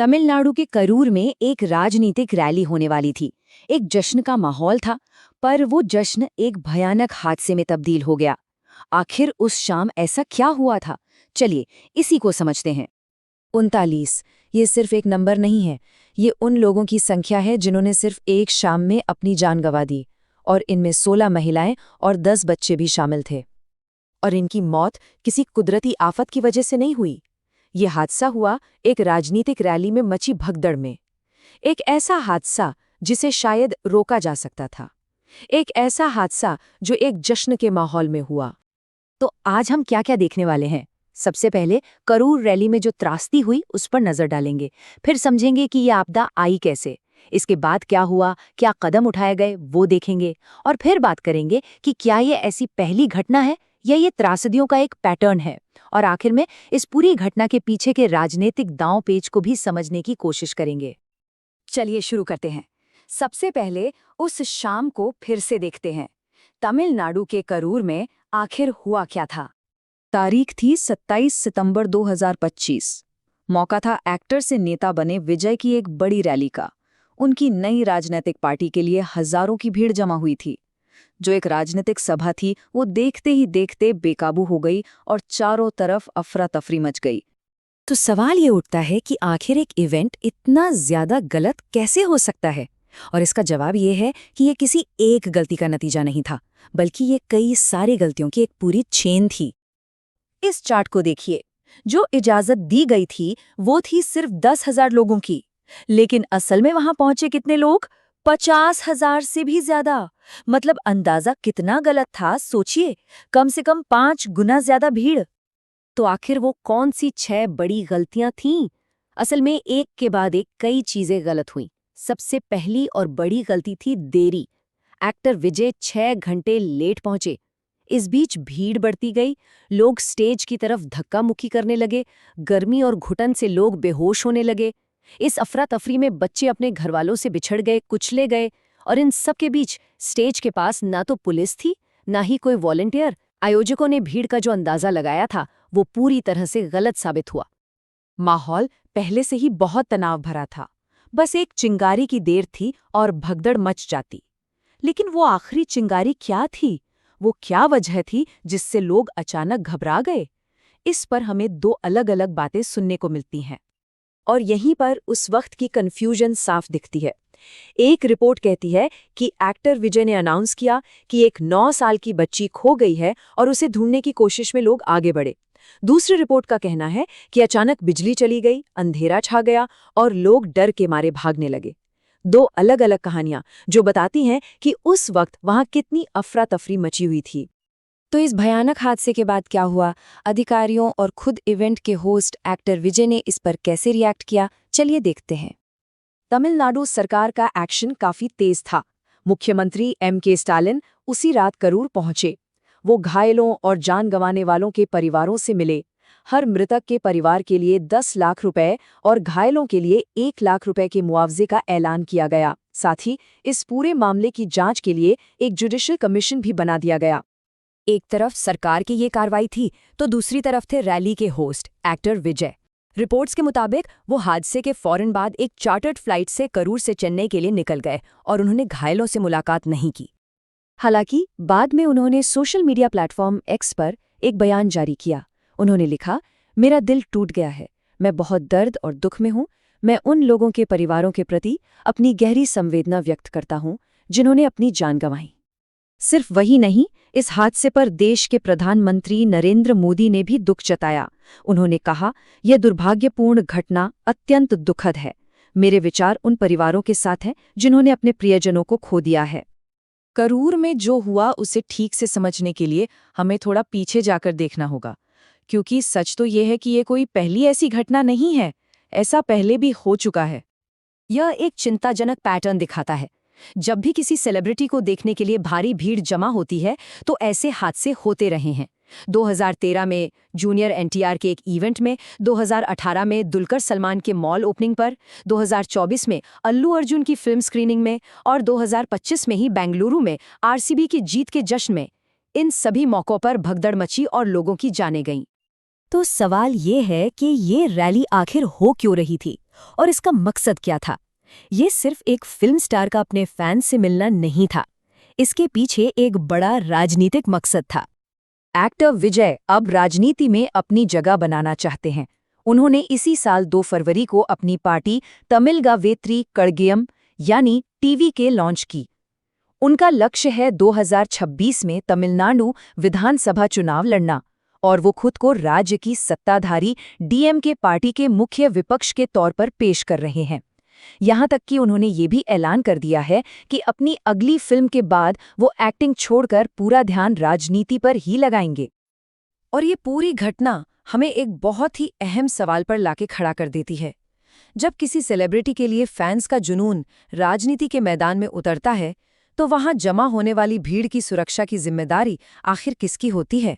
तमिलनाडु के करूर में एक राजनीतिक रैली होने वाली थी। एक जश्न का माहौल था, पर वो जश्न एक भयानक हादसे में तब्दील हो गया। आखिर उस शाम ऐसा क्या हुआ था? चलिए इसी को समझते हैं। 39। ये सिर्फ एक नंबर नहीं है, ये उन लोगों की संख्या है जिन्होंने सिर्फ एक शाम में अपनी जान गंवा दी, और इनमें 16 महिलाएं और 10 बच्चे भी शामिल थे। और इनकी मौत किसी कुदरती आफत की वजह से नहीं हुई। ये हादसा हुआ एक राजनीतिक रैली में मची भगदड़ में। एक ऐसा हादसा जिसे शायद रोका जा सकता था। एक ऐसा हादसा जो एक जश्न के माहौल में हुआ। तो आज हम क्या क्या देखने वाले हैं? सबसे पहले करूर रैली में जो त्रासदी हुई उस पर नजर डालेंगे। फिर समझेंगे कि ये आपदा आई कैसे। इसके बाद क्या हुआ, क्या कदम उठाए गए, वो देखेंगे। और फिर बात करेंगे कि क्या ये ऐसी पहली घटना है या ये त्रासदियों का एक पैटर्न है। और आखिर में इस पूरी घटना के पीछे के राजनीतिक दांव पेच को भी समझने की कोशिश करेंगे। चलिए शुरू करते हैं। सबसे पहले उस शाम को फिर से देखते हैं। तमिलनाडु के करूर में आखिर हुआ क्या था? तारीख थी 27 सितंबर 2025। मौका था एक्टर से नेता बने विजय की एक बड़ी रैली का। उनकी नई राजनीतिक पार्टी के लिए हजारों की भीड़ जमा हुई थी। जो एक राजनीतिक सभा थी वो देखते ही देखते बेकाबू हो गई और चारों तरफ अफरा तफरी मच गई। तो सवाल ये उठता है कि आखिर एक इवेंट इतना ज्यादा गलत कैसे हो सकता है? और इसका जवाब ये है कि ये किसी एक गलती का नतीजा नहीं था, बल्कि ये कई सारी गलतियों की एक पूरी चेन थी। इस चार्ट को देखिए। जो इजाजत दी गई थी वो थी सिर्फ 10,000 लोगों की, लेकिन असल में वहां पहुंचे कितने लोग? 50,000 से भी ज्यादा। मतलब अंदाजा कितना गलत था सोचिए, कम से कम 5 गुना ज्यादा भीड़। तो आखिर वो कौन सी 6 बड़ी गलतियां थीं? असल में एक के बाद एक कई चीजें गलत हुईं। सबसे पहली और बड़ी गलती थी देरी। एक्टर विजय 6 घंटे लेट पहुंचे। इस बीच भीड़ बढ़ती गई, लोग स्टेज की तरफ धक्का मुक्की करने लगे, गर्मी और घुटन से लोग बेहोश होने लगे। इस अफरा तफरी में बच्चे अपने घरवालों से बिछड़ गए, कुचले गए, और इन सब के बीच स्टेज के पास ना तो पुलिस थी, ना ही कोई वॉलंटियर। आयोजकों ने भीड़ का जो अंदाजा लगाया था वो पूरी तरह से गलत साबित हुआ। माहौल पहले से ही बहुत तनाव भरा था। बस एक चिंगारी की देर थी और भगदड़ मच जाती। लेकिन वो आखिरी चिंगारी क्या थी? वो क्या वजह थी जिससे लोग अचानक घबरा गए? इस पर हमें 2 अलग-अलग बातें सुनने को मिलती हैं। और यहीं पर उस वक्त की कन्फ्यूजन साफ दिखती है। एक रिपोर्ट कहती है कि एक्टर विजय ने अनाउंस किया कि एक 9 साल की बच्ची खो गई है और उसे ढूंढने की कोशिश में लोग आगे बढ़े। दूसरी रिपोर्ट का कहना है कि अचानक बिजली चली गई, अंधेरा छा गया और लोग डर के मारे भागने लगे। 2 अलग-अलग कहानियां जो बताती हैं कि उस वक्त वहां कितनी अफरा तफरी मची हुई थी। तो इस भयानक हादसे के बाद क्या हुआ? अधिकारियों और खुद इवेंट के होस्ट एक्टर विजय ने इस पर कैसे रिएक्ट किया? चलिए देखते हैं। तमिलनाडु सरकार का एक्शन काफी तेज था। मुख्यमंत्री M.K. स्टालिन उसी रात करूर पहुंचे। वो घायलों और जान गंवाने वालों के परिवारों से मिले। हर मृतक के परिवार के लिए 10 लाख रुपए और घायलों के लिए 1 लाख रुपए के मुआवजे का ऐलान किया गया। साथ ही इस पूरे मामले की जांच के लिए एक जुडिशियल कमीशन भी बना दिया गया। एक तरफ सरकार की ये कार्रवाई थी, तो दूसरी तरफ थे रैली के होस्ट एक्टर विजय। रिपोर्ट्स के मुताबिक वो हादसे के फौरन बाद एक चार्टर्ड फ्लाइट से करूर से चेन्नई के लिए निकल गए और उन्होंने घायलों से मुलाकात नहीं की। हालांकि बाद में उन्होंने सोशल मीडिया प्लेटफॉर्म एक्स पर एक बयान जारी किया। उन्होंने लिखा, मेरा दिल टूट गया है, मैं बहुत दर्द और दुख में हूँ। मैं उन लोगों के परिवारों के प्रति अपनी गहरी संवेदना व्यक्त करता हूँ जिन्होंने अपनी जान गंवाई। सिर्फ वही नहीं, इस हादसे पर देश के प्रधानमंत्री नरेंद्र मोदी ने भी दुख जताया। उन्होंने कहा, यह दुर्भाग्यपूर्ण घटना अत्यंत दुखद है। मेरे विचार उन परिवारों के साथ हैं जिन्होंने अपने प्रियजनों को खो दिया है। करूर में जो हुआ उसे ठीक से समझने के लिए हमें थोड़ा पीछे जाकर देखना होगा, क्योंकि सच तो ये है कि ये कोई पहली ऐसी घटना नहीं है। ऐसा पहले भी हो चुका है। यह एक चिंताजनक पैटर्न दिखाता है। जब भी किसी सेलिब्रिटी को देखने के लिए भारी भीड़ जमा होती है तो ऐसे हादसे होते रहे हैं। 2013 में जूनियर NTR के एक इवेंट में, 2018 में दुलकर सलमान के मॉल ओपनिंग पर, 2024 में अल्लू अर्जुन की फिल्म स्क्रीनिंग में और 2025 में ही बेंगलुरु में RCB की जीत के जश्न में। इन सभी मौक़ों पर भगदड़ मची और लोगों की जानें गईं। तो सवाल ये है कि ये रैली आखिर हो क्यों रही थी और इसका मकसद क्या था? ये सिर्फ एक फिल्म स्टार का अपने फैंस से मिलना नहीं था। इसके पीछे एक बड़ा राजनीतिक मकसद था। एक्टर विजय अब राजनीति में अपनी जगह बनाना चाहते हैं। उन्होंने इसी साल 2 फरवरी को अपनी पार्टी तमिलगा वेत्री कड़गयम यानी टीवी के लॉन्च की। उनका लक्ष्य है 2026 में तमिलनाडु विधानसभा चुनाव लड़ना और वो खुद को राज्य की सत्ताधारी डीएमके पार्टी के मुख्य विपक्ष के तौर पर पेश कर रहे हैं। यहाँ तक कि उन्होंने ये भी ऐलान कर दिया है कि अपनी अगली फिल्म के बाद वो एक्टिंग छोड़कर पूरा ध्यान राजनीति पर ही लगाएंगे। और ये पूरी घटना हमें एक बहुत ही अहम सवाल पर लाके खड़ा कर देती है। जब किसी सेलिब्रिटी के लिए फैंस का जुनून राजनीति के मैदान में उतरता है, तो वहां जमा होने वाली भीड़ की सुरक्षा की जिम्मेदारी आखिर किसकी होती है?